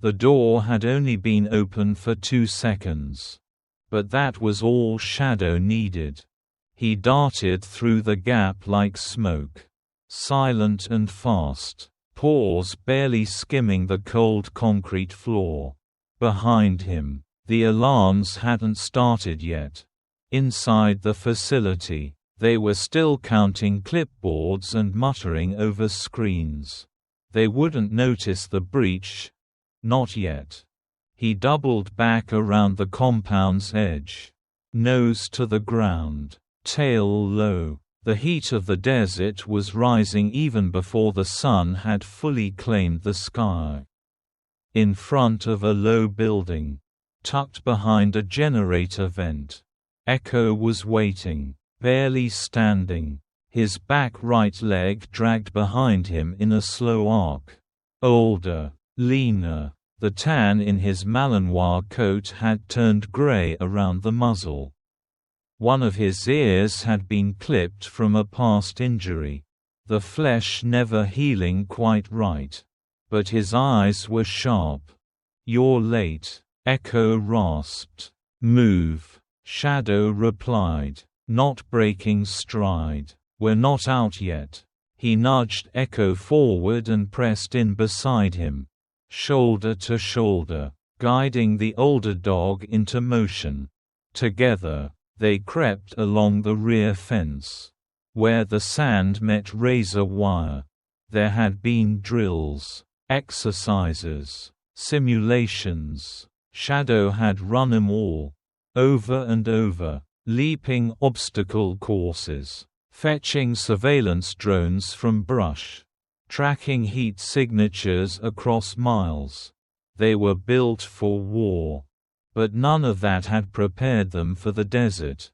The door had only been open for 2 seconds. But that was all Shadow needed. He darted through the gap like smoke. Silent and fast. Paws barely skimming the cold concrete floor. Behind him, the alarms hadn't started yet. Inside the facility, they were still counting clipboards and muttering over screens. They wouldn't notice the breach. Not yet. He doubled back around the compound's edge. Nose to the ground, tail low. The heat of the desert was rising even before the sun had fully claimed the sky. In front of a low building, tucked behind a generator vent, Echo was waiting, barely standing, his back right leg dragged behind him in a slow arc. Older, leaner, the tan in his Malinois coat had turned gray around the muzzle. One of his ears had been clipped from a past injury, the flesh never healing quite right. But his eyes were sharp. "You're late," Echo rasped. "Move," Shadow replied, not breaking stride. "We're not out yet." He nudged Echo forward and pressed in beside him, shoulder to shoulder, guiding the older dog into motion. Together, they crept along the rear fence. Where the sand met razor wire, there had been drills, exercises, simulations. Shadow had run 'em all, over and over, leaping obstacle courses, fetching surveillance drones from brush, tracking heat signatures across miles. They were built for war. But none of that had prepared them for the desert.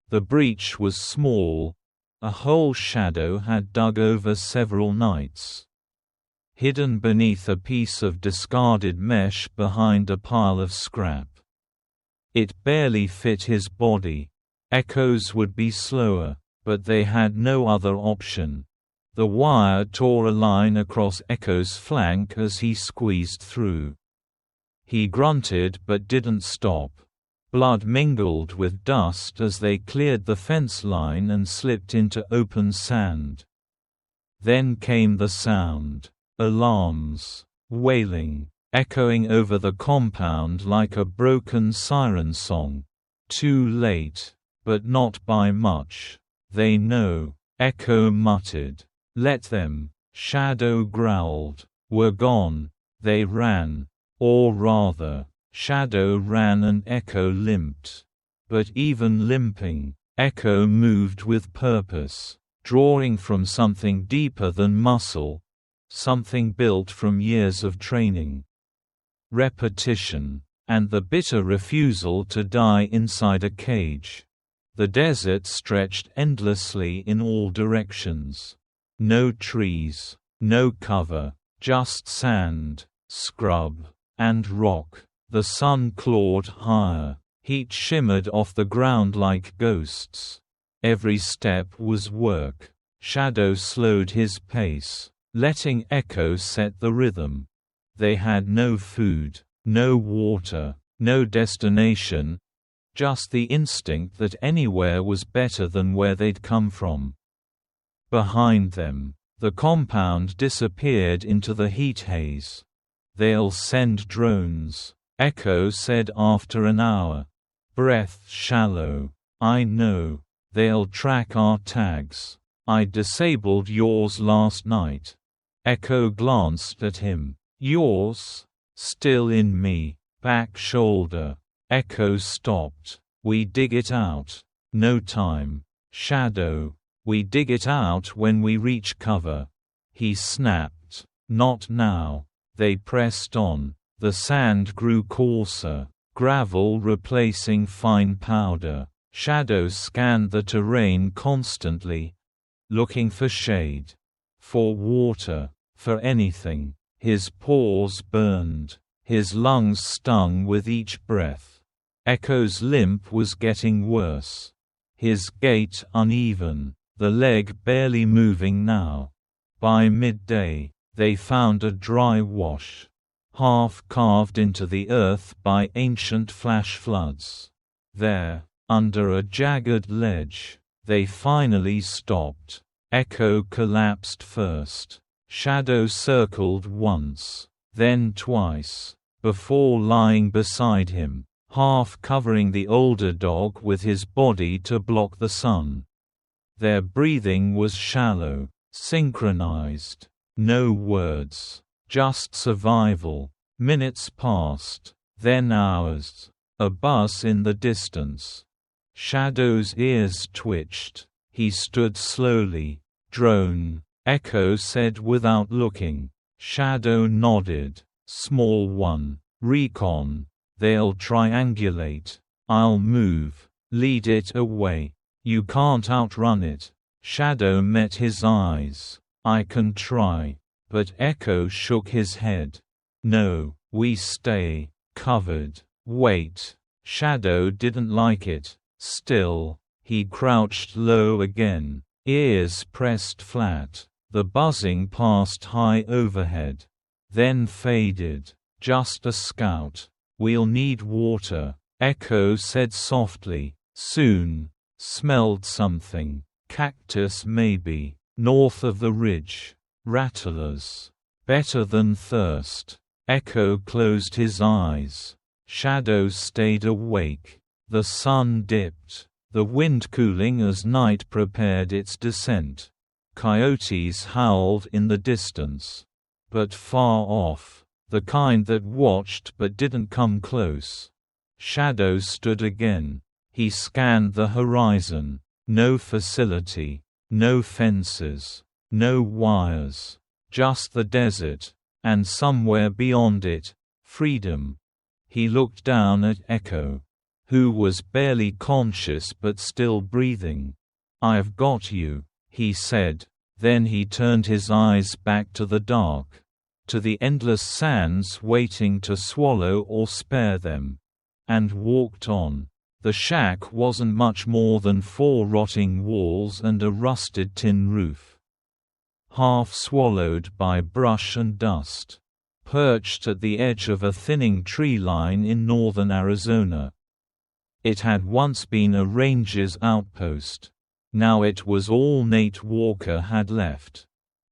The breach was small, a hole Shadow had dug over several nights. Hidden beneath a piece of discarded mesh behind a pile of scrap. It barely fit his body. Echoes would be slower, but they had no other option. The wire tore a line across Echo's flank as he squeezed through. He grunted but didn't stop. Blood mingled with dust as they cleared the fence line and slipped into open sand. Then came the sound. Alarms, wailing, echoing over the compound like a broken siren song. Too late, but not by much. "They know," Echo muttered. "Let them," Shadow growled. "We're gone." They ran. Or rather, Shadow ran and Echo limped. But even limping, Echo moved with purpose, drawing from something deeper than muscle, something built from years of training. Repetition, and the bitter refusal to die inside a cage. The desert stretched endlessly in all directions. No trees, no cover, just sand, scrub, and rock. The sun clawed higher. Heat shimmered off the ground like ghosts. Every step was work. Shadow slowed his pace, letting Echo set the rhythm. They had no food, no water, no destination, just the instinct that anywhere was better than where they'd come from. Behind them, the compound disappeared into the heat haze. "They'll send drones," Echo said after an hour. Breath shallow. "I know. They'll track our tags. I disabled yours last night." Echo glanced at him. "Yours? Still in me." Back shoulder. Echo stopped. "We dig it out." "No time." Shadow. "We dig it out when we reach cover." He snapped. "Not now." They pressed on. The sand grew coarser, gravel replacing fine powder. Shadow scanned the terrain constantly, looking for shade, for water, for anything. His paws burned. His lungs stung with each breath. Echo's limp was getting worse. His gait uneven, the leg barely moving now. By midday, they found a dry wash. half carved into the earth by ancient flash floods. There, under a jagged ledge, they finally stopped. Echo collapsed first. Shadow circled once, then twice, before lying beside him, half covering the older dog with his body to block the sun. Their breathing was shallow, synchronized. No words, just survival. Minutes passed, then hours. A buzz in the distance. Shadow's ears twitched. He stood slowly. Drone, Echo said without looking. Shadow nodded. Small one. Recon. They'll triangulate. I'll move. Lead it away. You can't outrun it. Shadow met his eyes. I can try. But Echo shook his head. No, we stay covered. Wait. Shadow didn't like it. Still, he crouched low again, ears pressed flat. The buzzing passed high overhead. Then faded. Just a scout. We'll need water, Echo said softly. Soon. Smelled something. Cactus maybe. North of the ridge. Rattlers. Better than thirst. Echo closed his eyes. Shadow stayed awake. The sun dipped. The wind cooling as night prepared its descent. Coyotes howled in the distance. But far off. The kind that watched but didn't come close. Shadow stood again. He scanned the horizon. No facility. No fences. No wires. Just the desert. And somewhere beyond it, freedom. He looked down at Echo, who was barely conscious but still breathing. I've got you, he said. Then he turned his eyes back to the dark, to the endless sands waiting to swallow or spare them, and walked on. The shack wasn't much more than 4 rotting walls and a rusted tin roof, half swallowed by brush and dust. Perched at the edge of a thinning tree line in northern Arizona. It had once been a ranger's outpost. Now it was all Nate Walker had left.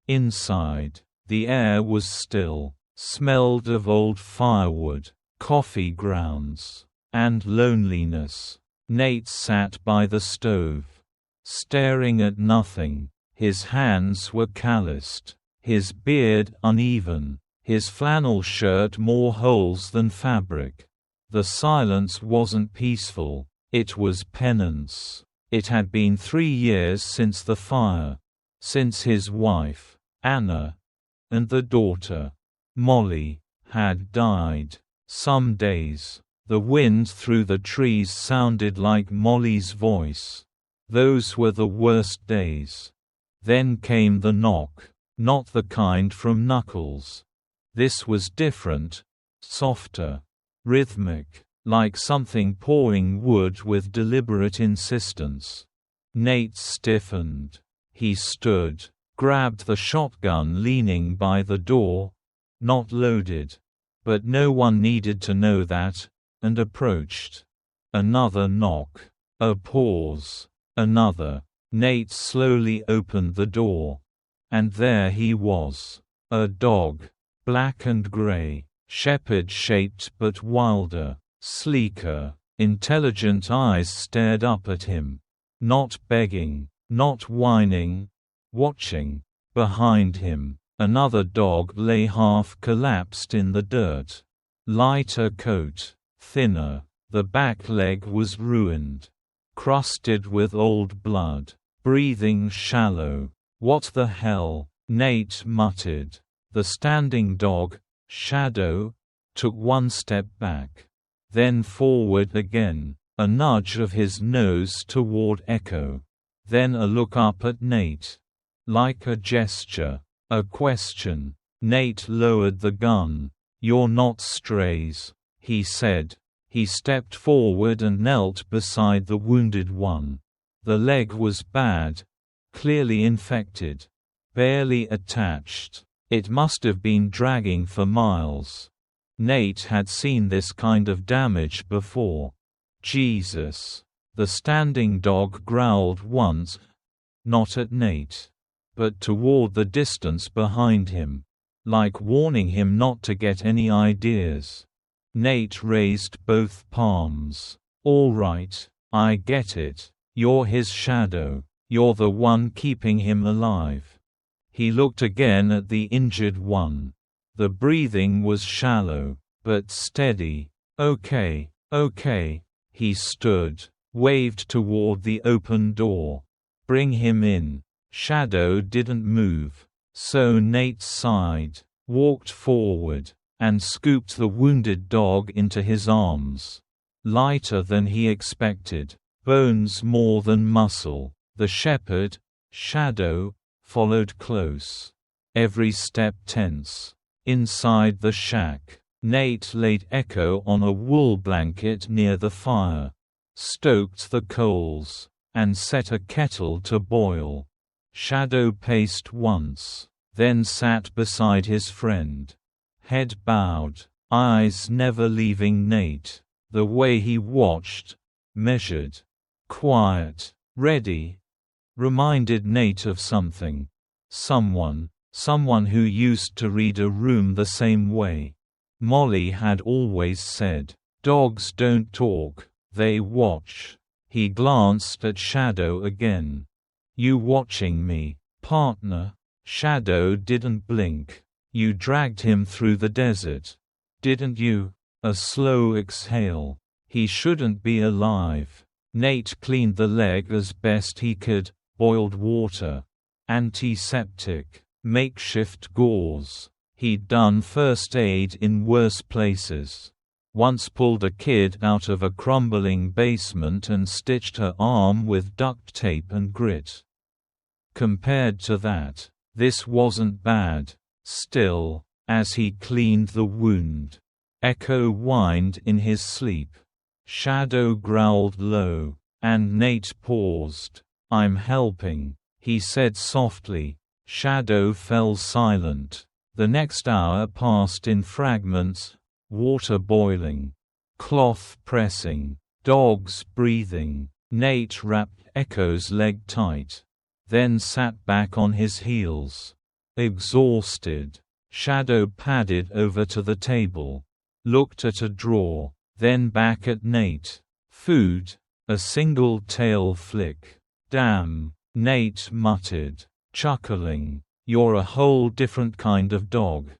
Inside, the air was still, smelled of old firewood, coffee grounds, and loneliness. Nate sat by the stove, staring at nothing. His hands were calloused, his beard uneven, his flannel shirt more holes than fabric. The silence wasn't peaceful, it was penance. It had been 3 years since the fire, since his wife, Anna, and the daughter, Molly, had died. Some days, the wind through the trees sounded like Molly's voice. Those were the worst days. Then came the knock, not the kind from Knuckles. This was different, softer, rhythmic, like something pouring wood with deliberate insistence. Nate stiffened. He stood, grabbed the shotgun leaning by the door, not loaded. But no one needed to know that, and approached. Another knock. A pause. Another. Nate slowly opened the door. And there he was. A dog. Black and gray. Shepherd-shaped but wilder. Sleeker. Intelligent eyes stared up at him. Not begging. Not whining. Watching. Behind him, another dog lay half collapsed in the dirt. Lighter coat. Thinner. The back leg was ruined. Crusted with old blood. Breathing shallow. What the hell? Nate muttered. The standing dog, Shadow, took one step back. Then forward again, a nudge of his nose toward Echo. Then a look up at Nate. Like a gesture, a question. Nate lowered the gun. "You're not strays," he said. He stepped forward and knelt beside the wounded one. The leg was bad, clearly infected, barely attached. It must have been dragging for miles. Nate had seen this kind of damage before. Jesus. The standing dog growled once, not at Nate, but toward the distance behind him, like warning him not to get any ideas. Nate raised both palms. All right, I get it. You're his shadow. You're the one keeping him alive. He looked again at the injured one. The breathing was shallow, but steady. Okay, okay. He stood, waved toward the open door. Bring him in. Shadow didn't move, so Nate sighed, walked forward, and scooped the wounded dog into his arms. Lighter than he expected, bones more than muscle. The shepherd, Shadow, followed close. Every step tense. Inside the shack, Nate laid Echo on a wool blanket near the fire, stoked the coals, and set a kettle to boil. Shadow paced once, then sat beside his friend. Head bowed, eyes never leaving Nate. The way he watched, measured, quiet, ready, reminded Nate of something. Someone who used to read a room the same way. Molly had always said, "Dogs don't talk, they watch." He glanced at Shadow again. "You watching me, partner?" Shadow didn't blink. "You dragged him through the desert, didn't you?" A slow exhale. "He shouldn't be alive." Nate cleaned the leg as best he could, boiled water, antiseptic, makeshift gauze. He'd done first aid in worse places. Once pulled a kid out of a crumbling basement and stitched her arm with duct tape and grit. Compared to that, this wasn't bad. Still, as he cleaned the wound, Echo whined in his sleep. Shadow growled low, and Nate paused. "I'm helping," he said softly. Shadow fell silent. The next hour passed in fragments, water boiling, cloth pressing, dogs breathing. Nate wrapped Echo's leg tight, then sat back on his heels. Exhausted, Shadow padded over to the table, looked at a drawer, then back at Nate. "Food?" A single tail flick. "Damn," Nate muttered, chuckling. "You're a whole different kind of dog."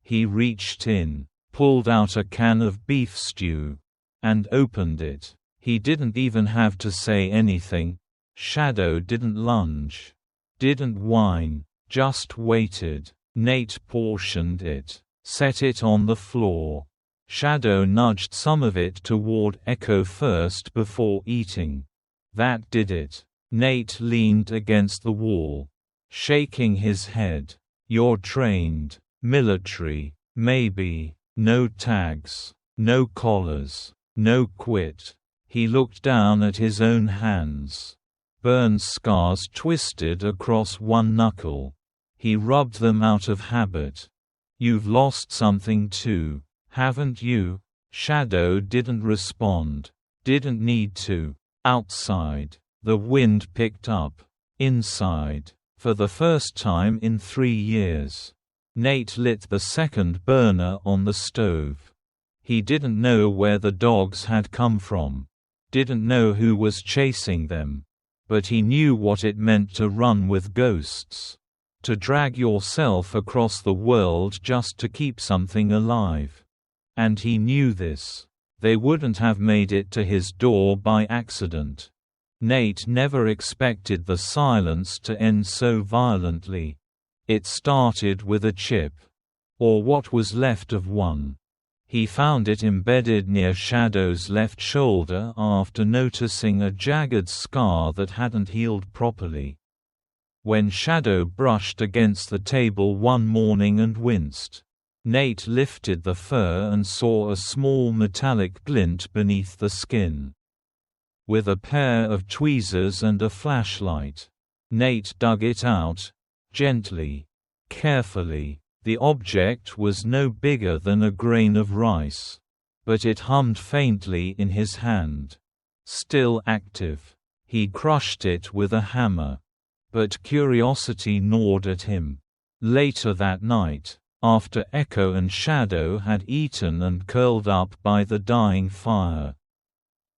He reached in, pulled out a can of beef stew, and opened it. He didn't even have to say anything. Shadow didn't lunge, didn't whine, just waited. Nate portioned it, set it on the floor. Shadow nudged some of it toward Echo first before eating. That did it. Nate leaned against the wall, shaking his head. "You're trained, military, maybe. No tags, no collars, no quit." He looked down at his own hands. Burn scars twisted across one knuckle. He rubbed them out of habit. "You've lost something too, haven't you?" Shadow didn't respond. Didn't need to. Outside, the wind picked up. Inside, for the first time in 3 years, Nate lit the second burner on the stove. He didn't know where the dogs had come from, didn't know who was chasing them, but he knew what it meant to run with ghosts, to drag yourself across the world just to keep something alive. And he knew this. They wouldn't have made it to his door by accident. Nate never expected the silence to end so violently. It started with a chip, or what was left of one. He found it embedded near Shadow's left shoulder after noticing a jagged scar that hadn't healed properly. When Shadow brushed against the table one morning and winced, Nate lifted the fur and saw a small metallic glint beneath the skin. With a pair of tweezers and a flashlight, Nate dug it out, gently, carefully. The object was no bigger than a grain of rice. But it hummed faintly in his hand. Still active. He crushed it with a hammer. But curiosity gnawed at him. Later that night, after Echo and Shadow had eaten and curled up by the dying fire,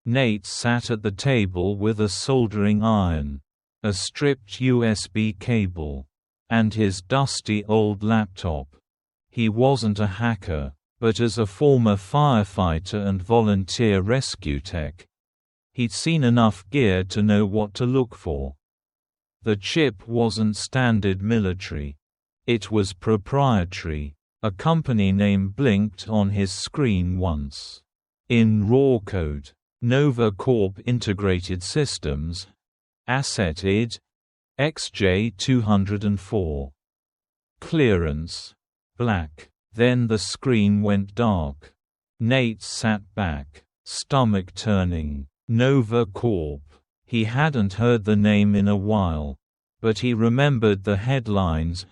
Nate sat at the table with a soldering iron, a stripped USB cable, and his dusty old laptop. He wasn't a hacker, but as a former firefighter and volunteer rescue tech, he'd seen enough gear to know what to look for. The chip wasn't standard military. It was proprietary. A company name blinked on his screen once. In raw code, Nova Corp Integrated Systems, Asset ID, XJ204. Clearance, black. Then the screen went dark. Nate sat back, stomach turning. Nova Corp. He hadn't heard the name in a while, but he remembered the headlines.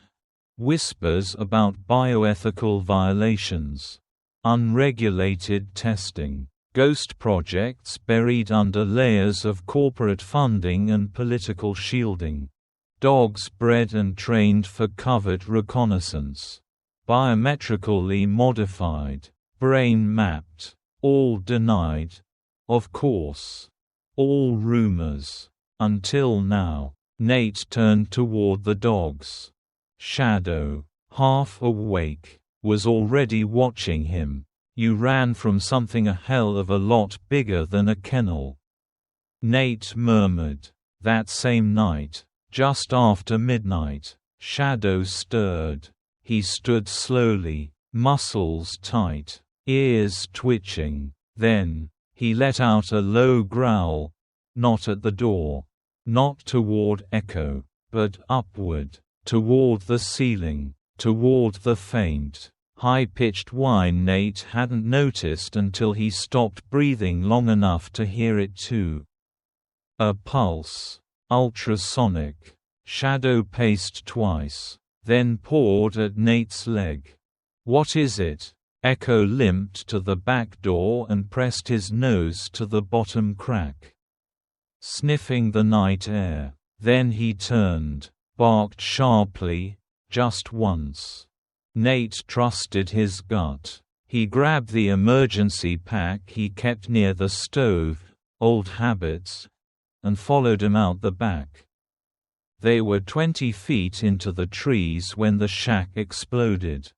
Whispers about bioethical violations. Unregulated testing. Ghost projects buried under layers of corporate funding and political shielding. Dogs bred and trained for covert reconnaissance. Biometrically modified. Brain mapped. All denied. Of course. All rumors. Until now. Nate turned toward the dogs. Shadow, half awake, was already watching him. You ran from something a hell of a lot bigger than a kennel. Nate murmured. That same night, just after midnight, Shadow stirred. He stood slowly, muscles tight, ears twitching. Then, he let out a low growl. Not at the door. Not toward Echo, but upward. Toward the ceiling. Toward the faint, high-pitched whine Nate hadn't noticed until he stopped breathing long enough to hear it too. A pulse. Ultrasonic. Shadow paced twice, then pawed at Nate's leg. What is it? Echo limped to the back door and pressed his nose to the bottom crack, sniffing the night air. Then he turned, barked sharply, just once. Nate trusted his gut. He grabbed the emergency pack he kept near the stove, old habits, and followed him out the back. They were 20 feet into the trees when the shack exploded.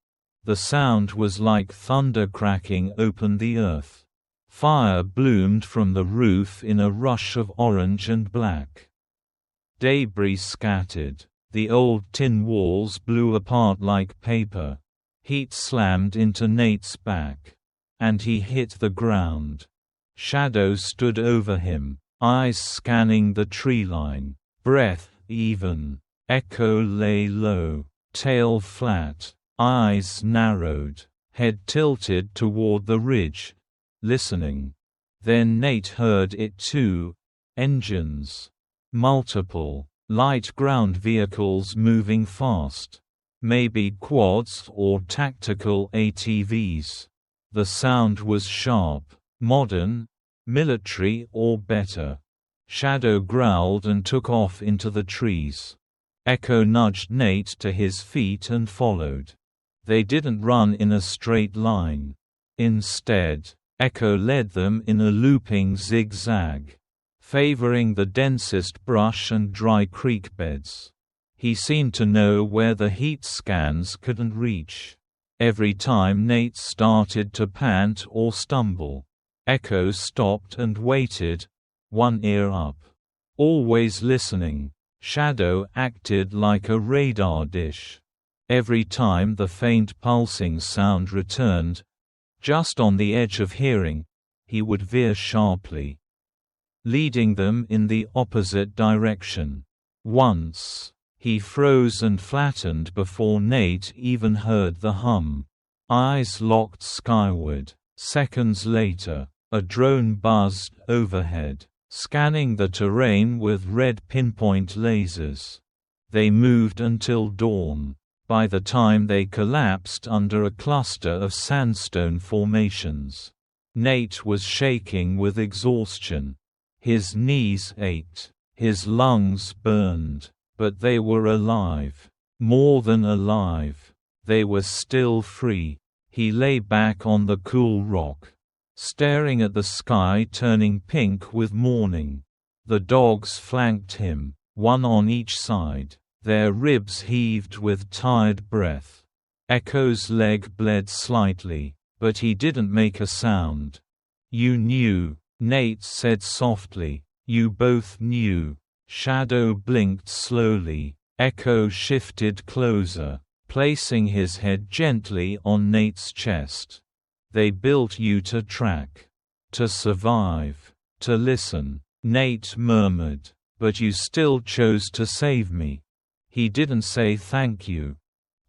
The sound was like thunder cracking open the earth. Fire bloomed from the roof in a rush of orange and black. Debris scattered. The old tin walls blew apart like paper. Heat slammed into Nate's back. And he hit the ground. Shadow stood over him, eyes scanning the tree line. Breath even. Echo lay low, tail flat, eyes narrowed, head tilted toward the ridge, listening. Then Nate heard it too. Engines. Multiple. Light ground vehicles moving fast. Maybe quads or tactical ATVs. The sound was sharp, modern, military or better. Shadow growled and took off into the trees. Echo nudged Nate to his feet and followed. They didn't run in a straight line. Instead, Echo led them in a looping zigzag, favoring the densest brush and dry creek beds. He seemed to know where the heat scans couldn't reach. Every time Nate started to pant or stumble, Echo stopped and waited, one ear up. Always listening, Shadow acted like a radar dish. Every time the faint pulsing sound returned, just on the edge of hearing, he would veer sharply, leading them in the opposite direction. Once, he froze and flattened before Nate even heard the hum. Eyes locked skyward. Seconds later, a drone buzzed overhead, scanning the terrain with red pinpoint lasers. They moved until dawn. by the time they collapsed under a cluster of sandstone formations. Nate was shaking with exhaustion. His knees ached. His lungs burned. But they were alive. More than alive. They were still free. He lay back on the cool rock, staring at the sky turning pink with morning. The dogs flanked him, one on each side. Their ribs heaved with tired breath. Echo's leg bled slightly, but he didn't make a sound. "You knew," Nate said softly. "You both knew." Shadow blinked slowly. Echo shifted closer, placing his head gently on Nate's chest. "They built you to track. To survive. To listen," Nate murmured. "But you still chose to save me." He didn't say thank you.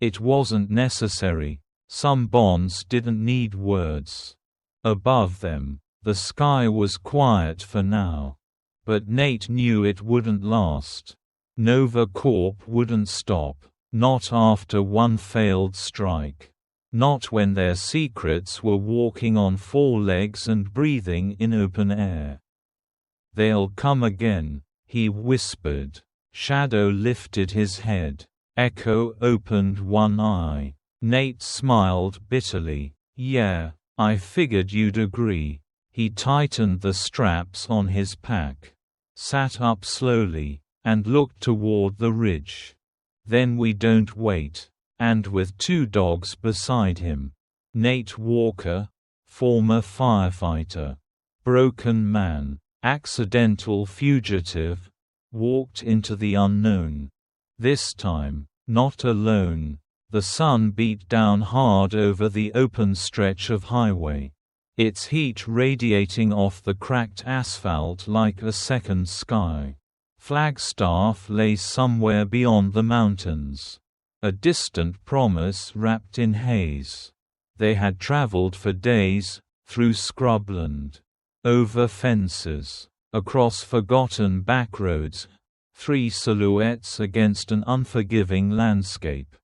It wasn't necessary. Some bonds didn't need words. Above them, the sky was quiet for now. But Nate knew it wouldn't last. Nova Corp wouldn't stop. Not after one failed strike. Not when their secrets were walking on four legs and breathing in open air. "They'll come again," he whispered. Shadow lifted his head. Echo opened one eye. Nate smiled bitterly. "Yeah, I figured you'd agree." He tightened the straps on his pack, sat up slowly, and looked toward the ridge. "Then we don't wait." And with two dogs beside him. Nate Walker, former firefighter, broken man, accidental fugitive, walked into the unknown. This time, not alone. The sun beat down hard over the open stretch of highway, its heat radiating off the cracked asphalt like a second sky. Flagstaff lay somewhere beyond the mountains, a distant promise wrapped in haze. They had traveled for days, through scrubland, over fences, across forgotten backroads, three silhouettes against an unforgiving landscape.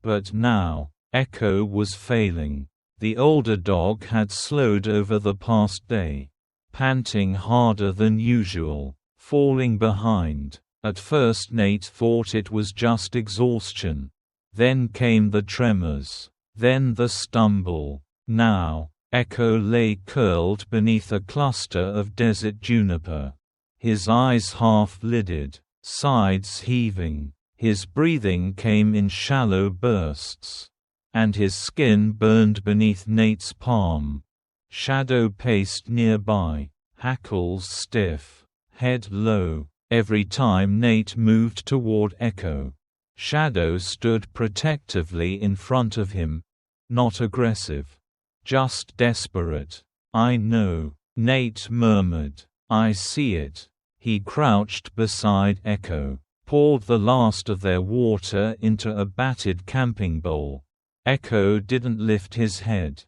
But now, Echo was failing. The older dog had slowed over the past day, panting harder than usual, falling behind. At first Nate thought it was just exhaustion. Then came the tremors. Then the stumble. Now, Echo lay curled beneath a cluster of desert juniper. His eyes half-lidded, sides heaving. His breathing came in shallow bursts. And his skin burned beneath Nate's palm. Shadow paced nearby, hackles stiff, head low, every time Nate moved toward Echo. Shadow stood protectively in front of him, not aggressive, just desperate. "I know," Nate murmured. "I see it." He crouched beside Echo, poured the last of their water into a battered camping bowl. Echo didn't lift his head.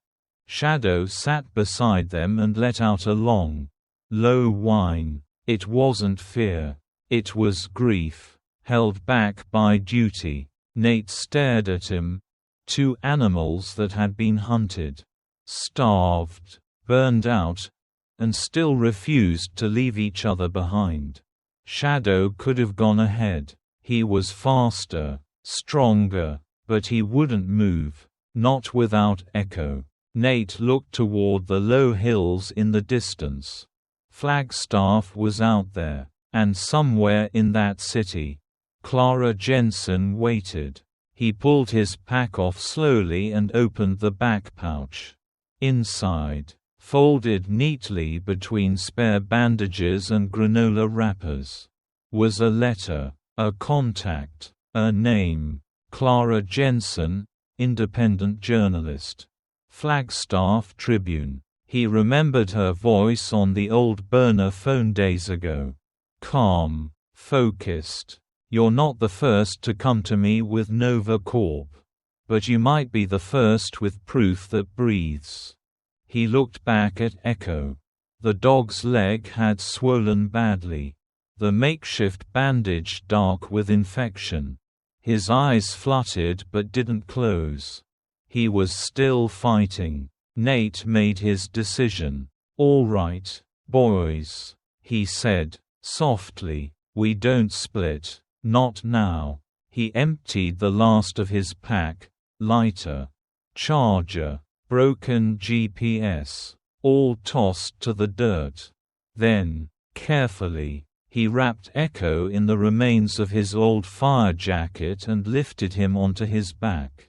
Shadow sat beside them and let out a long, low whine. It wasn't fear. It was grief, held back by duty. Nate stared at him. Two animals that had been hunted, starved, burned out, and still refused to leave each other behind. Shadow could have gone ahead. He was faster, stronger, but he wouldn't move, not without Echo. Nate looked toward the low hills in the distance. Flagstaff was out there, and somewhere in that city, Clara Jensen waited. He pulled his pack off slowly and opened the back pouch. Inside, folded neatly between spare bandages and granola wrappers, was a letter, a contact, a name. Clara Jensen, independent journalist. Flagstaff Tribune. He remembered her voice on the old burner phone days ago. Calm, focused. "You're not the first to come to me with Nova Corp. But you might be the first with proof that breathes." He looked back at Echo. The dog's leg had swollen badly, the makeshift bandage dark with infection. His eyes fluttered but didn't close. He was still fighting. Nate made his decision. "All right, boys," he said, softly, "we don't split. Not now." He emptied the last of his pack, lighter, charger, broken GPS, all tossed to the dirt. Then, carefully, he wrapped Echo in the remains of his old fire jacket and lifted him onto his back.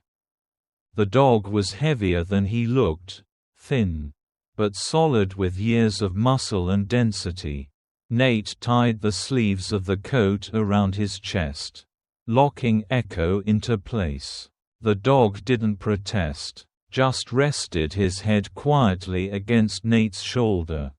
The dog was heavier than he looked, thin, but solid with years of muscle and density. Nate tied the sleeves of the coat around his chest, locking Echo into place. The dog didn't protest, just rested his head quietly against Nate's shoulder.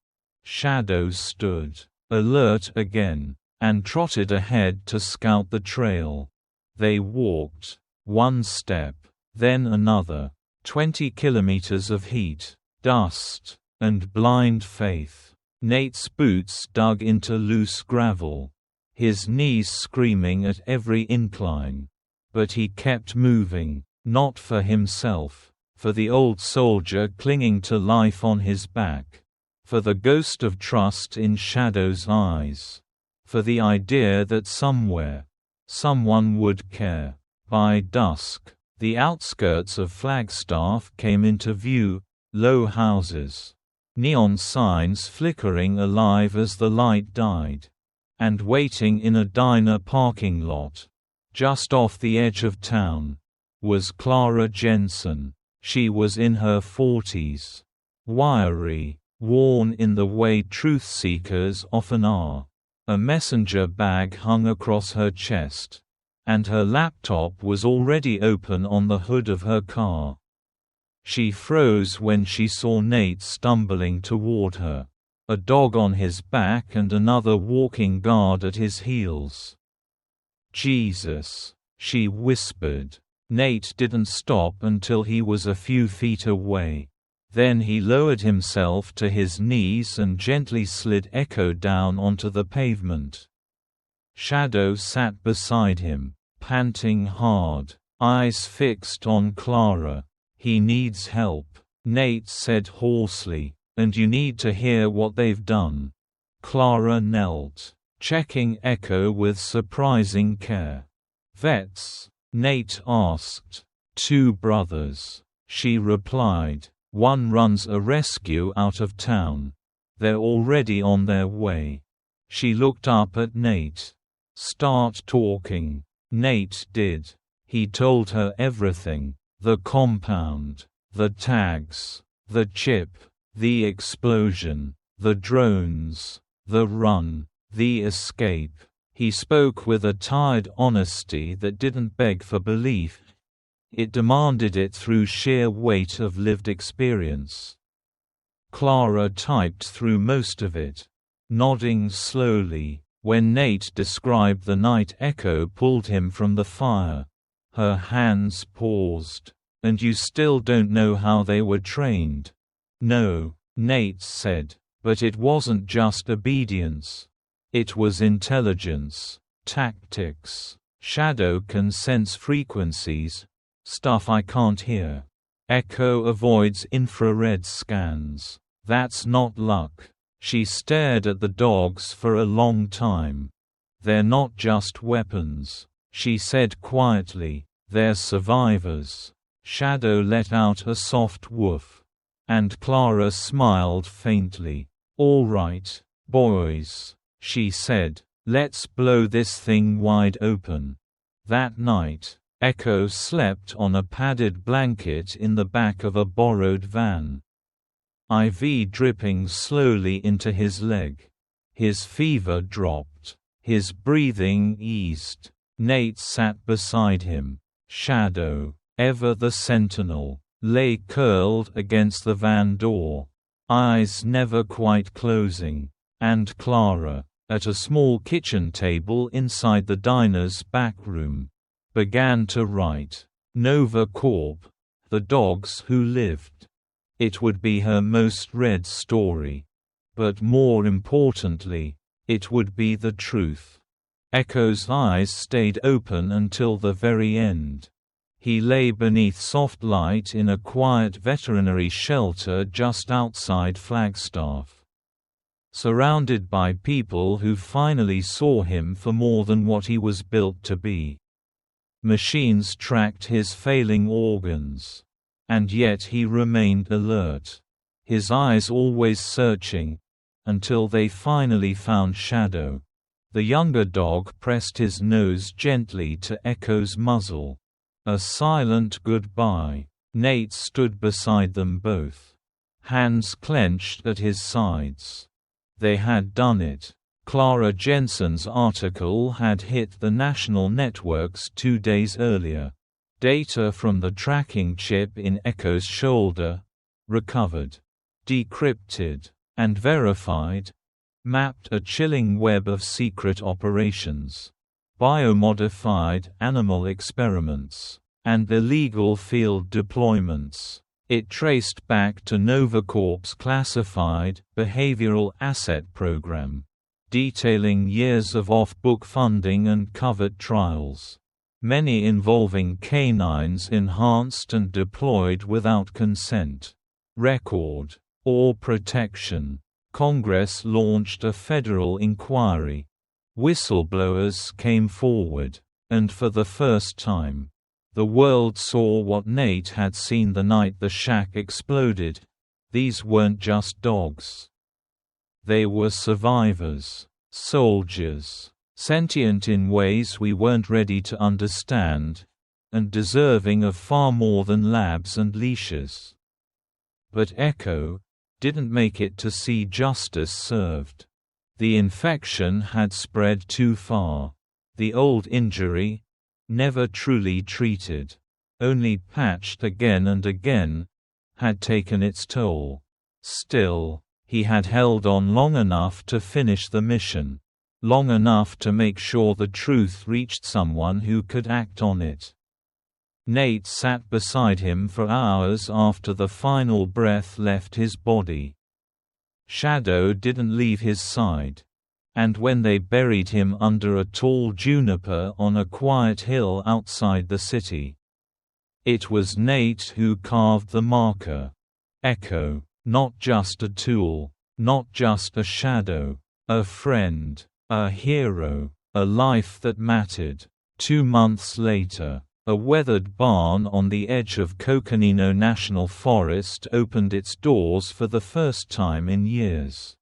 Shadow stood, alert again, and trotted ahead to scout the trail. They walked, one step, then another, 20 kilometers of heat, dust, and blind faith. Nate's boots dug into loose gravel, his knees screaming at every incline. But he kept moving, not for himself, for the old soldier clinging to life on his back, for the ghost of trust in Shadow's eyes, for the idea that somewhere, someone would care. By dusk, the outskirts of Flagstaff came into view, low houses, neon signs flickering alive as the light died, and waiting in a diner parking lot, just off the edge of town, was Clara Jensen. She was in her 40s, wiry, worn in the way truth-seekers often are. A messenger bag hung across her chest, and her laptop was already open on the hood of her car. She froze when she saw Nate stumbling toward her, a dog on his back and another walking guard at his heels. "Jesus," she whispered. Nate didn't stop until he was a few feet away. Then he lowered himself to his knees and gently slid Echo down onto the pavement. Shadow sat beside him, panting hard, eyes fixed on Clara. "He needs help," Nate said hoarsely, "and you need to hear what they've done." Clara knelt, checking Echo with surprising care. "Vets?" Nate asked. "Two brothers," she replied. "One runs a rescue out of town. They're already on their way." She looked up at Nate. "Start talking." Nate did. He told her everything. The compound, the tags, the chip, the explosion, the drones, the run, the escape. He spoke with a tired honesty that didn't beg for belief. It demanded it through sheer weight of lived experience. Clara typed through most of it, nodding slowly. When Nate described the night Echo pulled him from the fire, her hands paused. "And you still don't know how they were trained?" "No," Nate said, "but it wasn't just obedience. It was intelligence, tactics. Shadow can sense frequencies, stuff I can't hear. Echo avoids infrared scans. That's not luck." She stared at the dogs for a long time. "They're not just weapons," she said quietly, "they're survivors." Shadow let out a soft woof, and Clara smiled faintly. "All right, boys," she said, "let's blow this thing wide open." That night, Echo slept on a padded blanket in the back of a borrowed van, IV dripping slowly into his leg. His fever dropped. His breathing eased. Nate sat beside him. Shadow, ever the sentinel, lay curled against the van door, eyes never quite closing. And Clara, at a small kitchen table inside the diner's back room, began to write. Nova Corp. The Dogs Who Lived. It would be her most read story. But more importantly, it would be the truth. Echo's eyes stayed open until the very end. He lay beneath soft light in a quiet veterinary shelter just outside Flagstaff, surrounded by people who finally saw him for more than what he was built to be. Machines tracked his failing organs. And yet he remained alert, his eyes always searching, until they finally found Shadow. The younger dog pressed his nose gently to Echo's muzzle. A silent goodbye. Nate stood beside them both, hands clenched at his sides. They had done it. Clara Jensen's article had hit the national networks 2 days earlier. Data from the tracking chip in Echo's shoulder, recovered, decrypted, and verified, mapped a chilling web of secret operations, biomodified animal experiments, and illegal field deployments. It traced back to Novacorp's classified, behavioral asset program, detailing years of off-book funding and covert trials, many involving canines enhanced and deployed without consent, record, or protection. Congress launched a federal inquiry. Whistleblowers came forward, and for the first time, the world saw what Nate had seen the night the shack exploded. These weren't just dogs. They were survivors, soldiers, sentient in ways we weren't ready to understand, and deserving of far more than labs and leashes. But Echo didn't make it to see justice served. The infection had spread too far. The old injury, never truly treated, only patched again and again, had taken its toll. Still, he had held on long enough to finish the mission, long enough to make sure the truth reached someone who could act on it. Nate sat beside him for hours after the final breath left his body. Shadow didn't leave his side. And when they buried him under a tall juniper on a quiet hill outside the city, it was Nate who carved the marker. Echo, not just a tool, not just a shadow, a friend, a hero, a life that mattered. 2 months later, a weathered barn on the edge of Coconino National Forest opened its doors for the first time in years.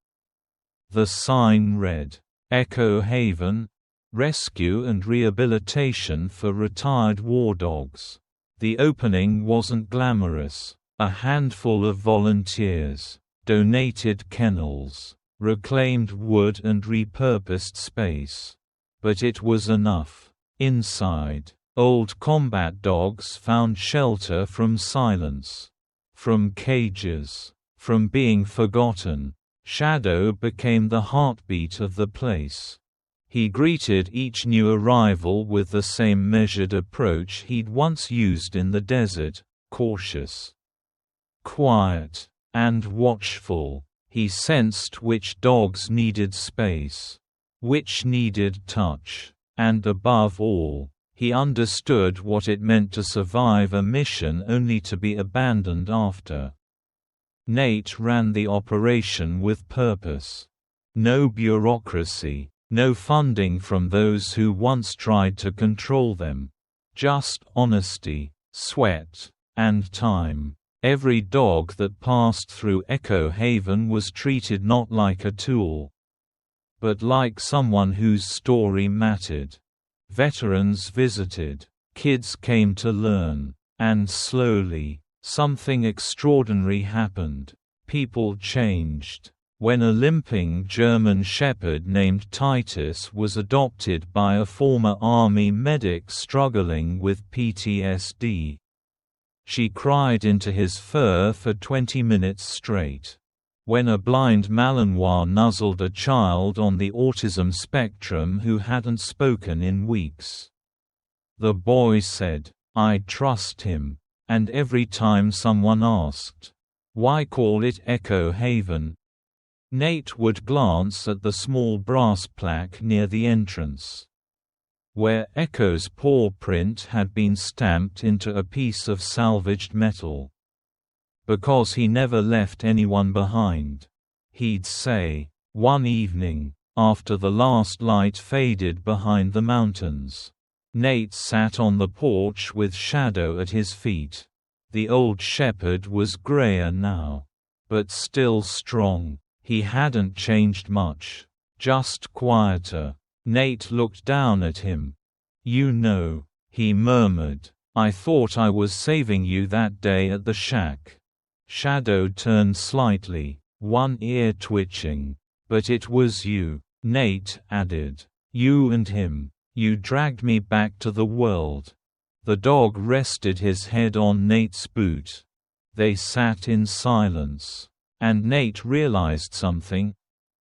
The sign read, "Echo Haven, Rescue and Rehabilitation for Retired War Dogs." The opening wasn't glamorous. A handful of volunteers, donated kennels, reclaimed wood and repurposed space. But it was enough. Inside, old combat dogs found shelter from silence, from cages, from being forgotten. Shadow became the heartbeat of the place. He greeted each new arrival with the same measured approach he'd once used in the desert, cautious, quiet, and watchful. He sensed which dogs needed space, which needed touch, and above all, he understood what it meant to survive a mission only to be abandoned after. Nate ran the operation with purpose. No bureaucracy, no funding from those who once tried to control them. Just honesty, sweat, and time. Every dog that passed through Echo Haven was treated not like a tool, but like someone whose story mattered. Veterans visited, kids came to learn, and slowly, something extraordinary happened. People changed. When a limping German shepherd named Titus was adopted by a former army medic struggling with PTSD, she cried into his fur for 20 minutes straight. When a blind Malinois nuzzled a child on the autism spectrum who hadn't spoken in weeks, the boy said, "I trust him." And every time someone asked, "Why call it Echo Haven?" Nate would glance at the small brass plaque near the entrance. where Echo's paw print had been stamped into a piece of salvaged metal. Because he never left anyone behind. He'd say, one evening, after the last light faded behind the mountains. Nate sat on the porch with Shadow at his feet. The old shepherd was grayer now. But still strong. He hadn't changed much. Just quieter. Nate looked down at him. "You know," he murmured, "I thought I was saving you that day at the shack." Shadow turned slightly, one ear twitching. "But it was you," Nate added. "You and him. You dragged me back to the world." The dog rested his head on Nate's boot. They sat in silence. And Nate realized something.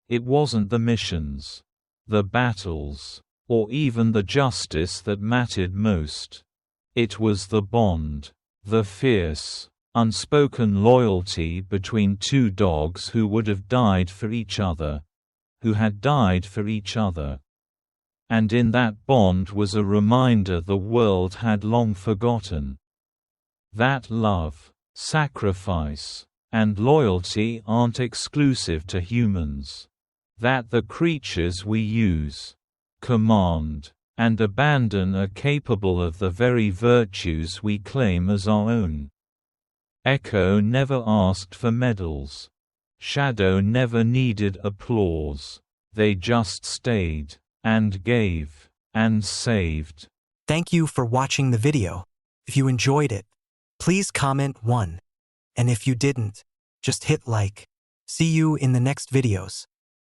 It wasn't the missions, the battles, or even the justice that mattered most. It was the bond, the fierce, unspoken loyalty between two dogs who would have died for each other, who had died for each other. And in that bond was a reminder the world had long forgotten. That love, sacrifice, and loyalty aren't exclusive to humans. That the creatures we use, command, and abandon are capable of the very virtues we claim as our own. Echo never asked for medals. Shadow never needed applause. They just stayed, and gave, and saved. Thank you for watching the video. If you enjoyed it, please comment 1. And if you didn't, just hit like. See you in the next videos.